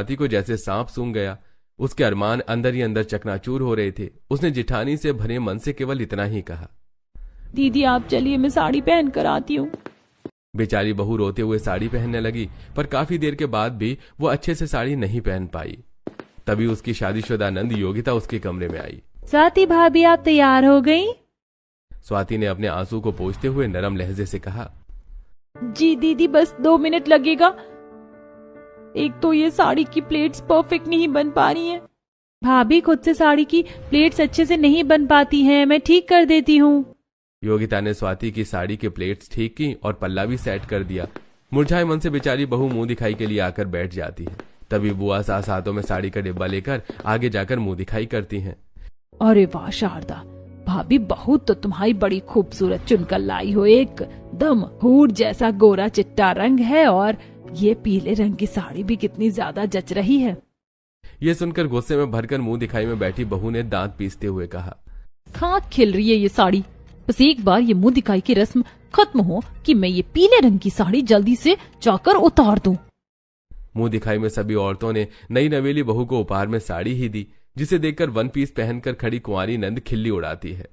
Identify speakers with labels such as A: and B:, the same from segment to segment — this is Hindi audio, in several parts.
A: स्वाति को जैसे सांप सूंघ गया। उसके अरमान अंदर ही अंदर चकनाचूर हो रहे थे। उसने जिठानी से भरे मन से केवल इतना ही कहा,
B: दीदी आप चलिए, मैं साड़ी पहन कर आती हूँ।
A: बेचारी बहू रोते हुए साड़ी पहनने लगी, पर काफी देर के बाद भी वो अच्छे से साड़ी नहीं पहन पाई। तभी उसकी शादीशुदा नंद योगिता उसके कमरे में आई।
B: स्वाति भाभी आप तैयार हो गई?
A: स्वाति ने अपने आंसू को पोंछते हुए नरम लहजे से कहा,
B: जी दीदी बस 2 मिनट लगेगा। एक तो ये साड़ी की प्लेट्स परफेक्ट नहीं बन पा रही हैं। भाभी खुद से साड़ी की प्लेट्स अच्छे से नहीं बन पाती हैं, मैं ठीक कर देती हूँ।
A: योगिता ने स्वाति की साड़ी के प्लेट्स ठीक की और पल्ला भी सेट कर दिया। मुरझाए मन से बेचारी बहू मुंह दिखाई के लिए आकर बैठ जाती है। तभी बुआ सास हाथों में साड़ी का डिब्बा लेकर आगे जाकर मुंह दिखाई करती हैं।
B: अरे वाह शारदा भाभी, बहुत तो तुम्हारी बड़ी खूबसूरत चुनकर लाई हो। एक दम हूर जैसा गोरा चिट्टा रंग है और ये पीले रंग की साड़ी भी कितनी ज्यादा जच रही है।
A: ये सुनकर गुस्से में भरकर मुंह दिखाई में बैठी बहू ने दांत पीसते हुए कहा,
B: कहाँ खिल रही है ये साड़ी। बस एक बार ये मुंह दिखाई की रस्म खत्म हो कि मैं ये पीले रंग की साड़ी जल्दी से जाकर उतार दूं।
A: मुंह दिखाई में सभी औरतों ने नई नवेली बहू को उपहार में साड़ी ही दी, जिसे देखकर 1 पीस पहनकर खड़ी कुंवारी नंद खिल्ली उड़ाती है।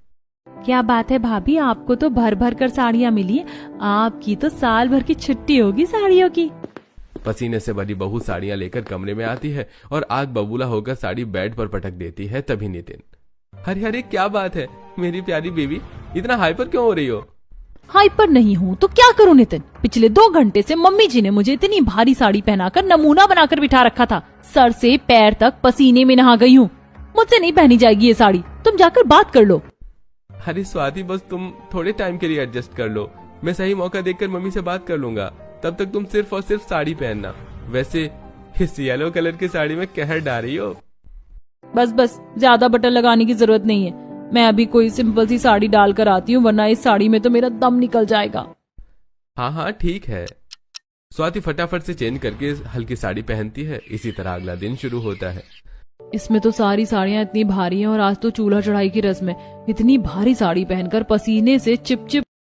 B: क्या बात है भाभी, आपको तो भर भर कर साड़ियाँ मिली। आपकी तो साल भर की छुट्टी होगी साड़ियों की।
A: पसीने से भरी बहू साड़ियां लेकर कमरे में आती है और आग बबूला होकर साड़ी बेड पर पटक देती है। तभी नितिन, अरे अरे क्या बात है मेरी प्यारी बेबी, इतना हाइपर क्यों हो रही हो?
B: हाइपर नहीं हूँ तो क्या करूँ नितिन, पिछले 2 घंटे से मम्मी जी ने मुझे इतनी भारी साड़ी पहनाकर नमूना बनाकर बिठा रखा था। सर से पैर तक पसीने में नहा गई हूँ। मुझसे नहीं पहनी जाएगी ये साड़ी, तुम जाकर बात कर लो।
A: अरे स्वाति बस तुम थोड़े टाइम के लिए एडजस्ट कर लो, मैं सही मौका देखकर मम्मी से बात कर लूंगा। तब तक तुम सिर्फ और सिर्फ साड़ी पहनना। वैसे इस येलो कलर की साड़ी में कहर डाल रही हो।
B: बस बस ज्यादा बटन लगाने की जरूरत नहीं है। मैं अभी कोई सिंपल सी साड़ी डालकर आती हूँ, वरना इस साड़ी में तो मेरा दम निकल जाएगा।
A: हाँ हाँ ठीक है। स्वाति फटाफट से चेंज करके हल्की साड़ी पहनती है। इसी तरह अगला दिन शुरू होता है।
B: इसमें तो सारी साड़ियाँ इतनी भारी हैं और आज तो चूल्हा चढ़ाई की रस्म है। इतनी भारी साड़ी पहनकर पसीने से चिपचिप